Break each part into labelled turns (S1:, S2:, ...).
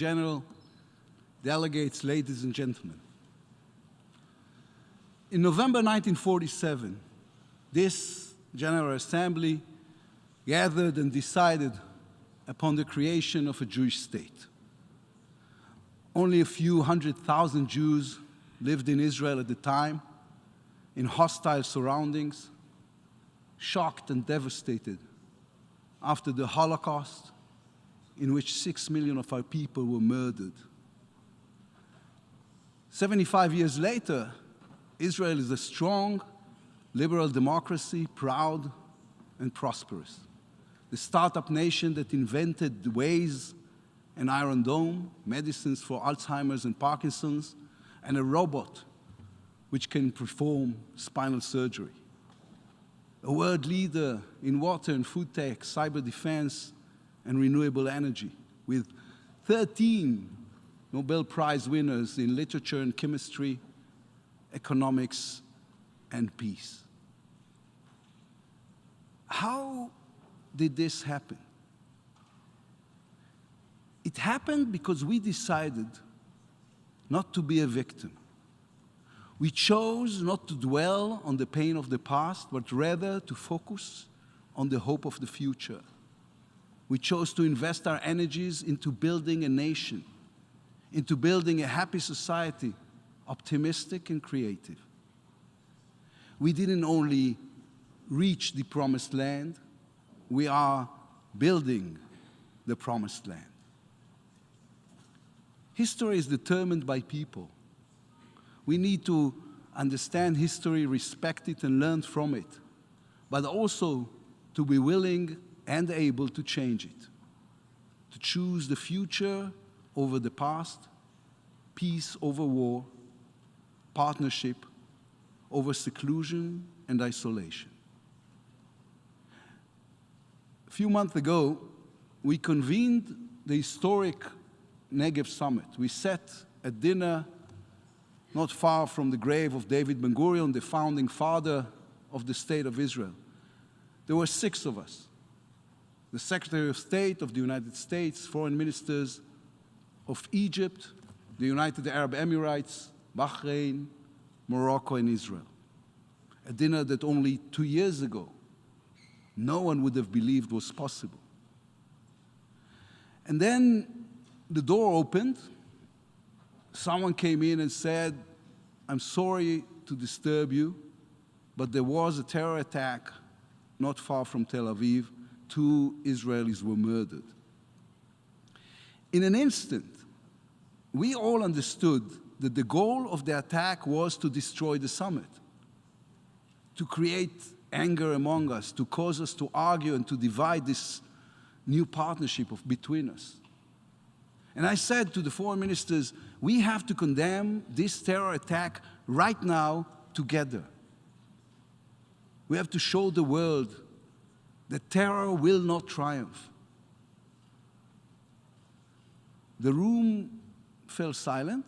S1: General, delegates, ladies and gentlemen. In November 1947, this General Assembly gathered and decided upon the creation of a Jewish state. Only a few 100,000 Jews lived in Israel at the time, in hostile surroundings, shocked and devastated after the Holocaust, in which 6 million of our people were murdered. 75 years later, Israel is a strong, liberal democracy, proud and prosperous. The startup nation that invented Waze and Iron Dome, medicines for Alzheimer's and Parkinson's, and a robot which can perform spinal surgery. A world leader in water and food tech, cyber defense, and renewable energy, with 13 Nobel Prize winners in literature and chemistry, economics, and peace. How did this happen? It happened because we decided not to be a victim. We chose not to dwell on the pain of the past, but rather to focus on the hope of the future. We chose to invest our energies into building a nation, into building a happy society, optimistic and creative. We didn't only reach the promised land, we are building the promised land. History is determined by people. We need to understand history, respect it, and learn from it, but also to be willing and able to change it, to choose the future over the past, peace over war, partnership over seclusion and isolation. A few months ago, we convened the historic Negev Summit. We sat at dinner not far from the grave of David Ben-Gurion, the founding father of the State of Israel. There were 6 of us: the Secretary of State of the United States, foreign ministers of Egypt, the United Arab Emirates, Bahrain, Morocco, and Israel. A dinner that only 2 years ago no one would have believed was possible. And then the door opened. Someone came in and said, "I'm sorry to disturb you, but there was a terror attack not far from Tel Aviv. 2 Israelis were murdered." In an instant, we all understood that the goal of the attack was to destroy the summit, to create anger among us, to cause us to argue and to divide this new partnership between us. And I said to the foreign ministers, we have to condemn this terror attack right now together. We have to show the world that terror will not triumph. The room fell silent.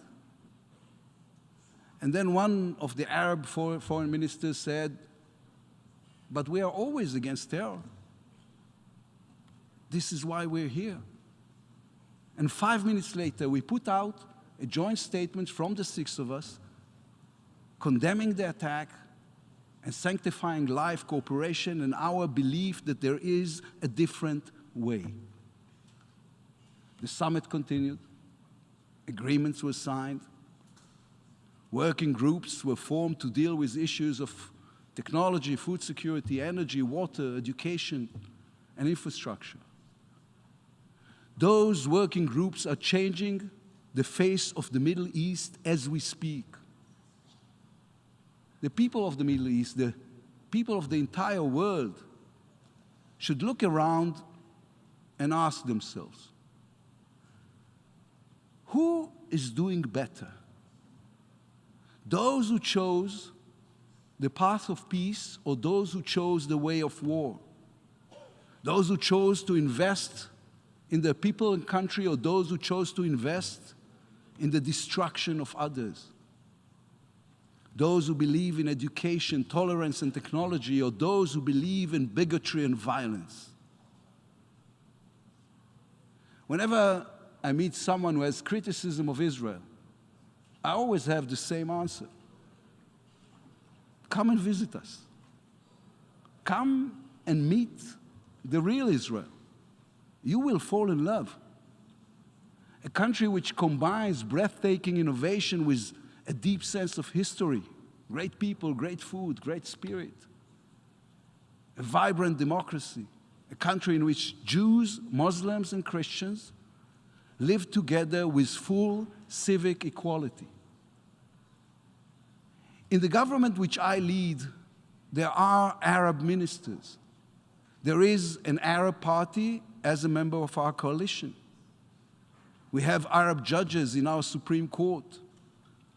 S1: And then one of the Arab foreign ministers said, "But we are always against terror. This is why we're here." And 5 minutes later, we put out a joint statement from the 6 of us, condemning the attack and sanctifying life, cooperation, and our belief that there is a different way. The summit continued. Agreements were signed. Working groups were formed to deal with issues of technology, food security, energy, water, education, and infrastructure. Those working groups are changing the face of the Middle East as we speak. The people of the Middle East, the people of the entire world, should look around and ask themselves, who is doing better? Those who chose the path of peace, or those who chose the way of war? Those who chose to invest in their people and country, or those who chose to invest in the destruction of others? Those who believe in education, tolerance, and technology, or those who believe in bigotry and violence? Whenever I meet someone who has criticism of Israel, I always have the same answer. Come and visit us. Come and meet the real Israel. You will fall in love. A country which combines breathtaking innovation with a deep sense of history, great people, great food, great spirit, a vibrant democracy, a country in which Jews, Muslims, and Christians live together with full civic equality. In the government which I lead, there are Arab ministers. There is an Arab party as a member of our coalition. We have Arab judges in our Supreme Court,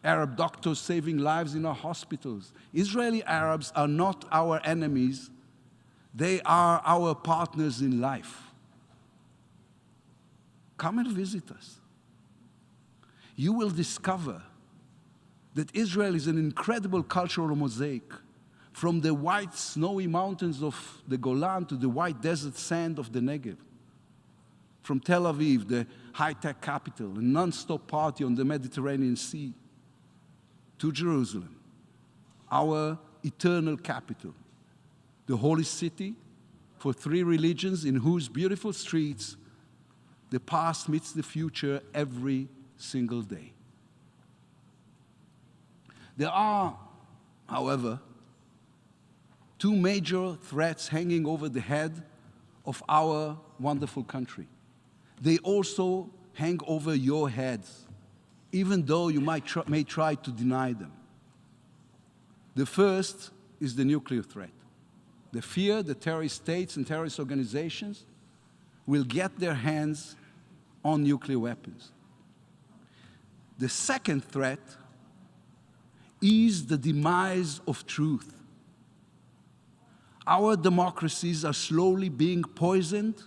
S1: Arab doctors saving lives in our hospitals. Israeli Arabs are not our enemies. They are our partners in life. Come and visit us. You will discover that Israel is an incredible cultural mosaic, from the white snowy mountains of the Golan to the white desert sand of the Negev, from Tel Aviv, the high-tech capital, a non-stop party on the Mediterranean Sea, to Jerusalem, our eternal capital, the holy city for three religions in whose beautiful streets the past meets the future every single day. There are, however, two major threats hanging over the head of our wonderful country. They also hang over your heads, even though you may try to deny them. The first is the nuclear threat. The fear that terrorist states and terrorist organizations will get their hands on nuclear weapons. The second threat is the demise of truth. Our democracies are slowly being poisoned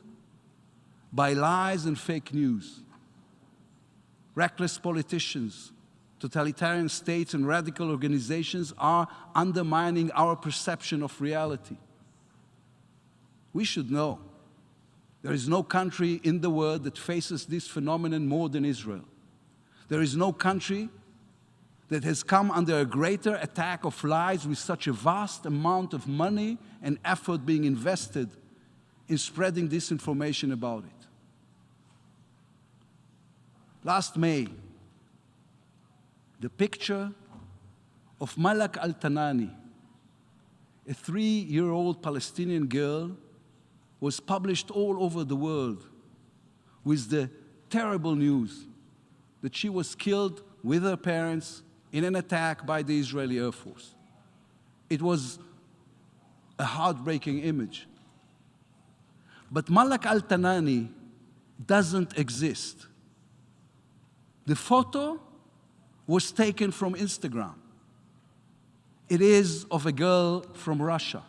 S1: by lies and fake news. Reckless politicians, totalitarian states, and radical organizations are undermining our perception of reality. We should know there is no country in the world that faces this phenomenon more than Israel. There is no country that has come under a greater attack of lies with such a vast amount of money and effort being invested in spreading disinformation about it. Last May, the picture of Malak al-Tanani, a 3-year-old Palestinian girl, was published all over the world with the terrible news that she was killed with her parents in an attack by the Israeli Air Force. It was a heartbreaking image. But Malak al-Tanani doesn't exist. The photo was taken from Instagram. It is of a girl from Russia.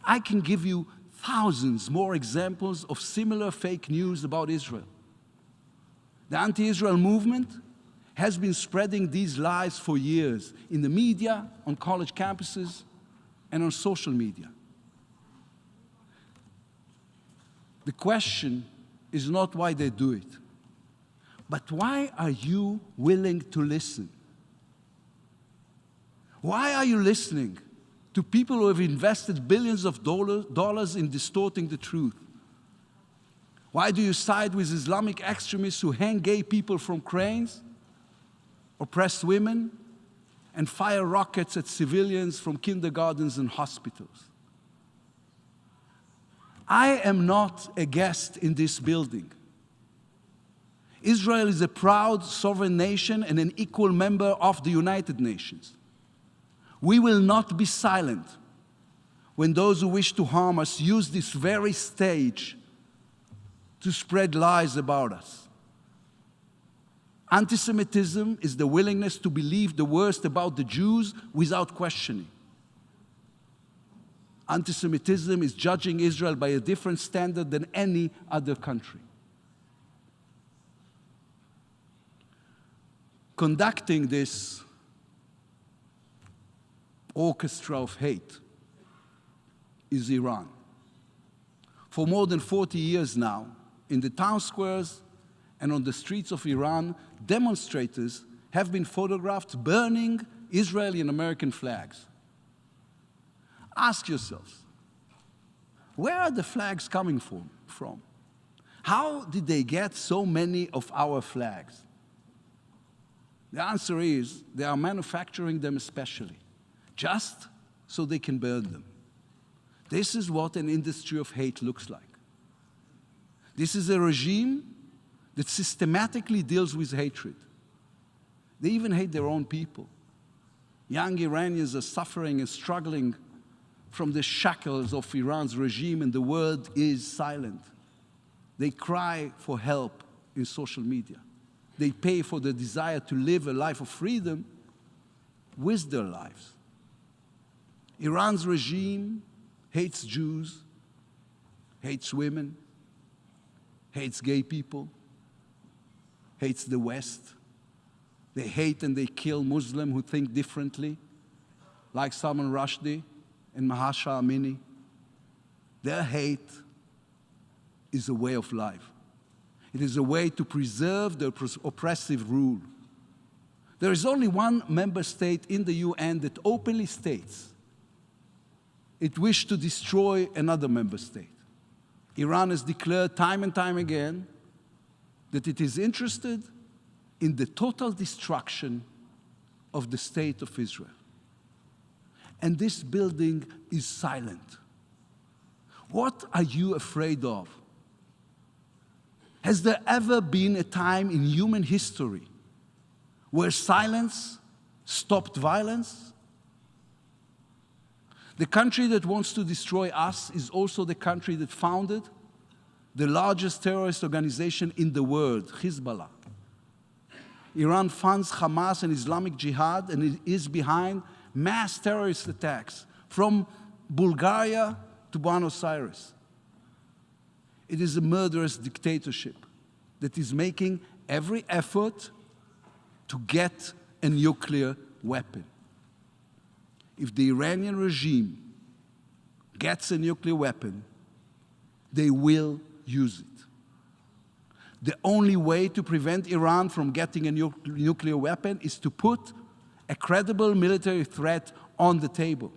S1: I can give you thousands more examples of similar fake news about Israel. The anti-Israel movement has been spreading these lies for years in the media, on college campuses, and on social media. The question is not why they do it, but why are you willing to listen? Why are you listening to people who have invested billions of dollars in distorting the truth? Why do you side with Islamic extremists who hang gay people from cranes, oppress women, and fire rockets at civilians from kindergartens and hospitals? I am not a guest in this building. Israel is a proud sovereign nation and an equal member of the United Nations. We will not be silent when those who wish to harm us use this very stage to spread lies about us. Anti-Semitism is the willingness to believe the worst about the Jews without questioning. Anti-Semitism is judging Israel by a different standard than any other country. Conducting this orchestra of hate is Iran. For more than 40 years now, in the town squares and on the streets of Iran, demonstrators have been photographed burning Israeli and American flags. Ask yourselves, where are the flags coming from? How did they get so many of our flags? The answer is they are manufacturing them especially, just so they can burn them. This is what an industry of hate looks like. This is a regime that systematically deals with hatred. They even hate their own people. Young Iranians are suffering and struggling from the shackles of Iran's regime, and the world is silent. They cry for help in social media. They pay for the desire to live a life of freedom with their lives. Iran's regime hates Jews, hates women, hates gay people, hates the West. They hate and they kill Muslims who think differently, like Salman Rushdie and Mahsa Amini. Their hate is a way of life. It is a way to preserve the oppressive rule. There is only one member state in the UN that openly states it wished to destroy another member state. Iran has declared time and time again that it is interested in the total destruction of the state of Israel. And this building is silent. What are you afraid of? Has there ever been a time in human history where silence stopped violence? The country that wants to destroy us is also the country that founded the largest terrorist organization in the world, Hezbollah. Iran funds Hamas and Islamic Jihad, and it is behind mass terrorist attacks from Bulgaria to Buenos Aires. It is a murderous dictatorship that is making every effort to get a nuclear weapon. If the Iranian regime gets a nuclear weapon, they will use it. The only way to prevent Iran from getting a nuclear weapon is to put a credible military threat on the table.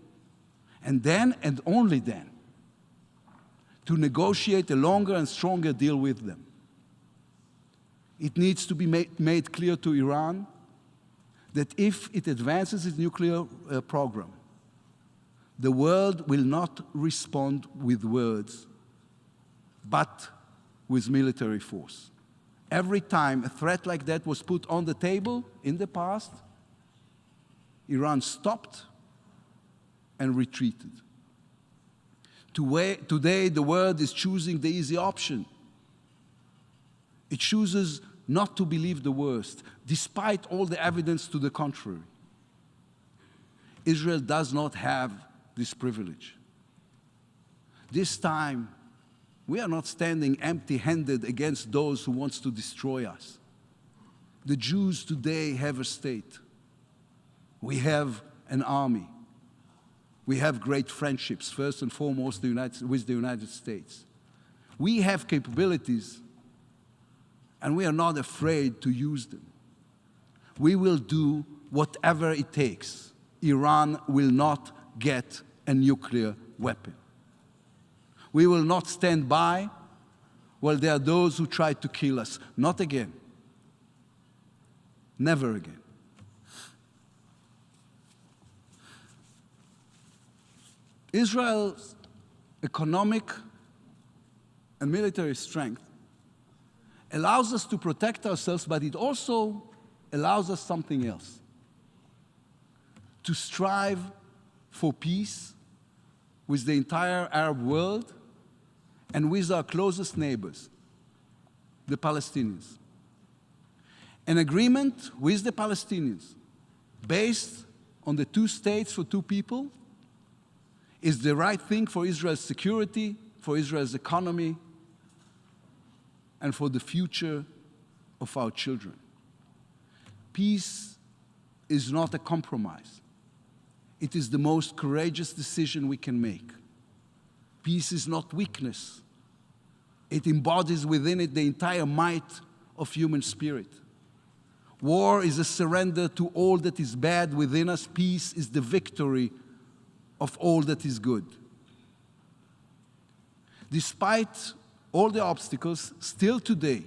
S1: And then, and only then, to negotiate a longer and stronger deal with them. It needs to be made clear to Iran that if it advances its nuclear program, the world will not respond with words, but with military force. Every time a threat like that was put on the table in the past, Iran stopped and retreated. Today, the world is choosing the easy option. It chooses not to believe the worst, despite all the evidence to the contrary. Israel does not have this privilege. This time, we are not standing empty-handed against those who want to destroy us. The Jews today have a state. We have an army. We have great friendships, first and foremost with the United States. We have capabilities, and we are not afraid to use them. We will do whatever it takes. Iran will not get a nuclear weapon. We will not stand by while there are those who try to kill us. Not again. Never again. Israel's economic and military strength allows us to protect ourselves, but it also allows us something else. To strive for peace with the entire Arab world and with our closest neighbors, the Palestinians. An agreement with the Palestinians based on the 2 states for 2 people is the right thing for Israel's security, for Israel's economy, and for the future of our children. Peace is not a compromise. It is the most courageous decision we can make. Peace is not weakness. It embodies within it the entire might of human spirit. War is a surrender to all that is bad within us. Peace is the victory of all that is good. Despite all the obstacles, still today,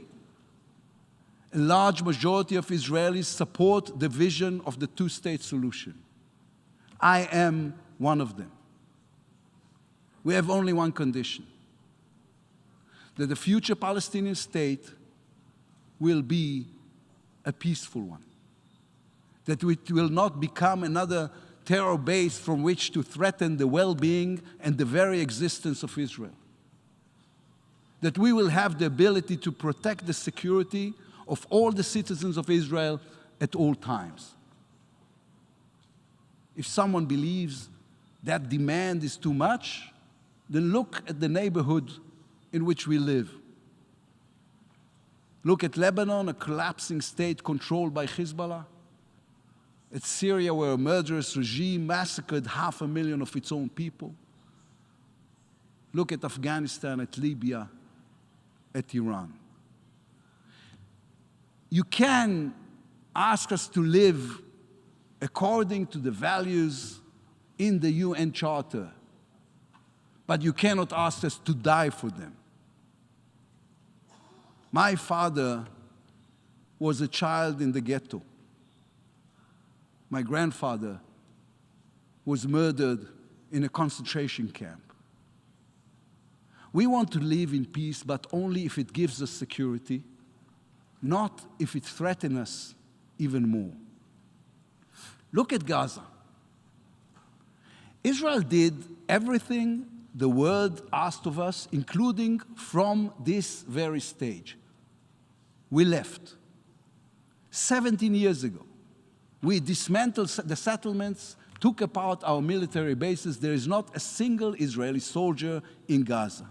S1: a large majority of Israelis support the vision of the two-state solution. I am one of them. We have only one condition: that the future Palestinian state will be a peaceful one, that it will not become another terror base from which to threaten the well-being and the very existence of Israel, that we will have the ability to protect the security of all the citizens of Israel at all times. If someone believes that demand is too much, then look at the neighborhood in which we live. Look at Lebanon, a collapsing state controlled by Hezbollah. At Syria, where a murderous regime massacred 500,000 of its own people. Look at Afghanistan, at Libya, at Iran. You can ask us to live according to the values in the UN Charter, but you cannot ask us to die for them. My father was a child in the ghetto. My grandfather was murdered in a concentration camp. We want to live in peace, but only if it gives us security, not if it threatens us even more. Look at Gaza. Israel did everything the world asked of us, including from this very stage. We left. 17 years ago, we dismantled the settlements, took apart our military bases. There is not a single Israeli soldier in Gaza.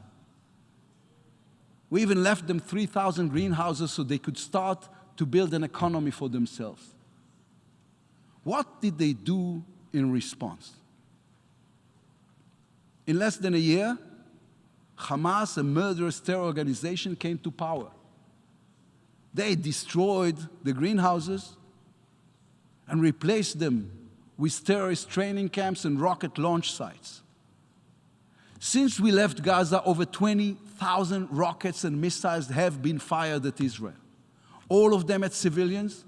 S1: We even left them 3,000 greenhouses so they could start to build an economy for themselves. What did they do in response? In less than a year, Hamas, a murderous terror organization, came to power. They destroyed the greenhouses and replaced them with terrorist training camps and rocket launch sites. Since we left Gaza, over 20,000 rockets and missiles have been fired at Israel. All of them at civilians,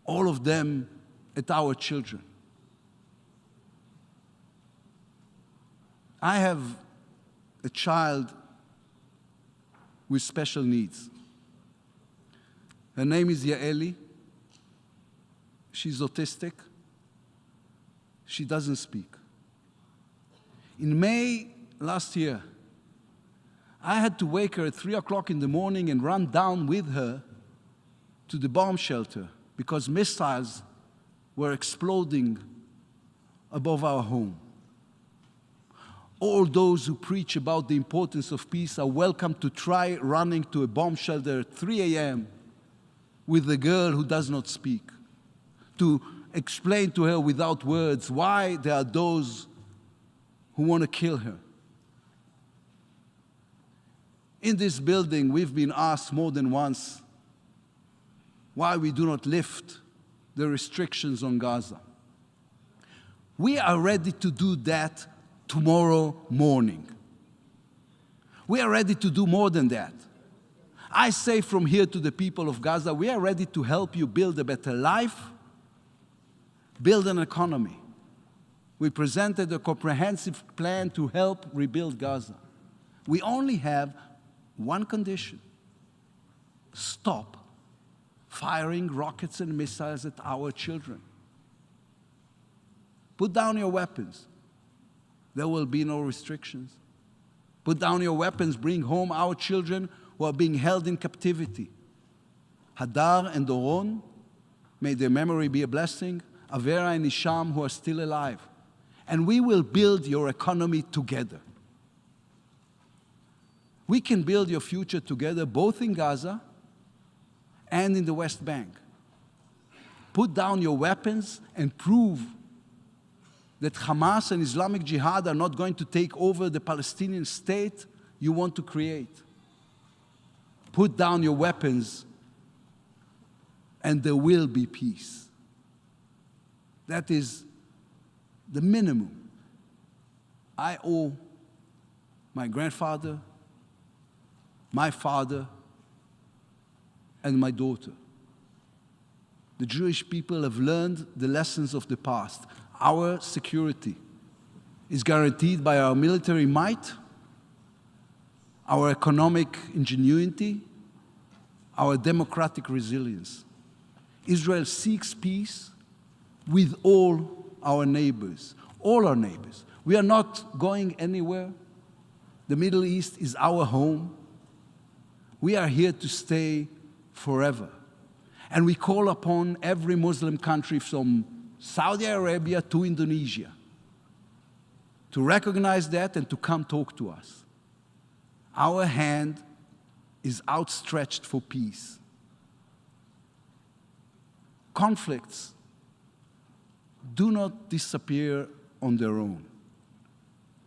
S1: all of them at our children. I have a child with special needs. Her name is Yaeli. She's autistic. She doesn't speak. In May last year, I had to wake her at 3 o'clock in the morning and run down with her to the bomb shelter because missiles were exploding above our home. All those who preach about the importance of peace are welcome to try running to a bomb shelter at 3 a.m. with a girl who does not speak, to explain to her without words why there are those who want to kill her. In this building, we've been asked more than once why we do not lift the restrictions on Gaza. We are ready to do that tomorrow morning. We are ready to do more than that. I say from here to the people of Gaza, we are ready to help you build a better life, build an economy. We presented a comprehensive plan to help rebuild Gaza. We only have one condition: stop firing rockets and missiles at our children. Put down your weapons. There will be no restrictions. Put down your weapons, bring home our children who are being held in captivity. Hadar and Doron, may their memory be a blessing. Avera and Isham, who are still alive. And we will build your economy together. We can build your future together, both in Gaza and in the West Bank. Put down your weapons and prove that Hamas and Islamic Jihad are not going to take over the Palestinian state you want to create. Put down your weapons, and there will be peace. That is the minimum. I owe my grandfather, my father, and my daughter. The Jewish people have learned the lessons of the past. Our security is guaranteed by our military might, our economic ingenuity, our democratic resilience. Israel seeks peace with all our neighbors, all our neighbors. We are not going anywhere. The Middle East is our home. We are here to stay forever. And we call upon every Muslim country from Saudi Arabia to Indonesia to recognize that and to come talk to us. Our hand is outstretched for peace. Conflicts do not disappear on their own.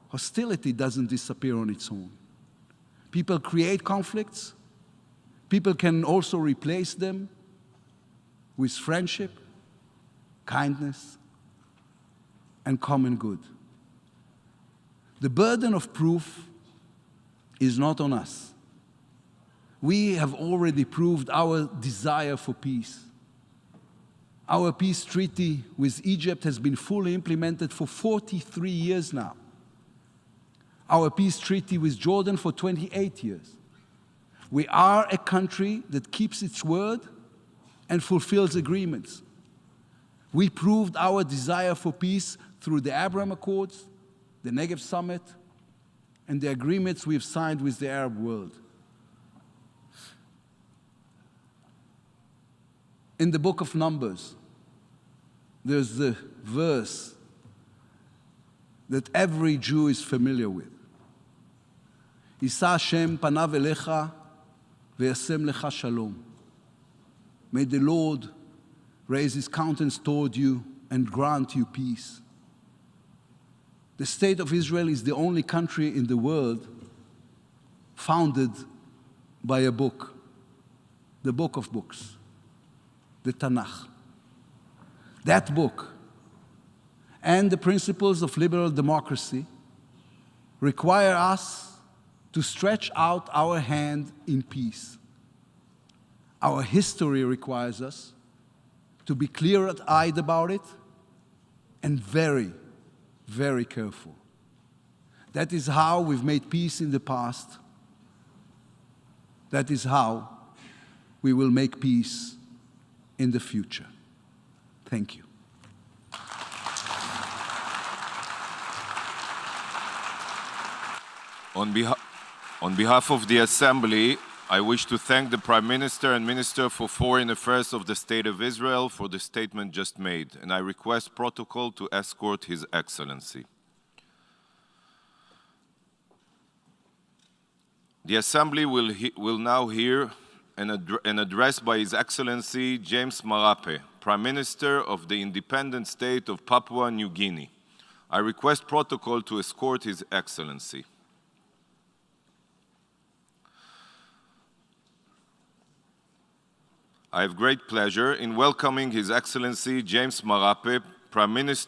S1: Hostility doesn't disappear on its own. People create conflicts. People can also replace them with friendship, kindness, and common good. The burden of proof is not on us. We have already proved our desire for peace. Our peace treaty with Egypt has been fully implemented for 43 years now. Our peace treaty with Jordan for 28 years. We are a country that keeps its word and fulfills agreements. We proved our desire for peace through the Abraham Accords, the Negev Summit, and the agreements we've signed with the Arab world. In the book of Numbers, there's the verse that every Jew is familiar with. Yisa Hashem panav elecha ve'yasem lecha shalom. May the Lord raise his countenance toward you and grant you peace. The state of Israel is the only country in the world founded by a book, the book of books, the Tanakh. That book and the principles of liberal democracy require us to stretch out our hand in peace. Our history requires us to be clear-eyed about it and very, very careful. That is how we've made peace in the past. That is how we will make peace in the future. Thank you.
S2: On behalf of the Assembly, I wish to thank the Prime Minister and Minister for Foreign Affairs of the State of Israel for the statement just made, and I request protocol to escort His Excellency. The Assembly will now hear an address by His Excellency James Marape, Prime Minister of the Independent State of Papua New Guinea. I request protocol to escort His Excellency. I have great pleasure in welcoming His Excellency James Marape, Prime Minister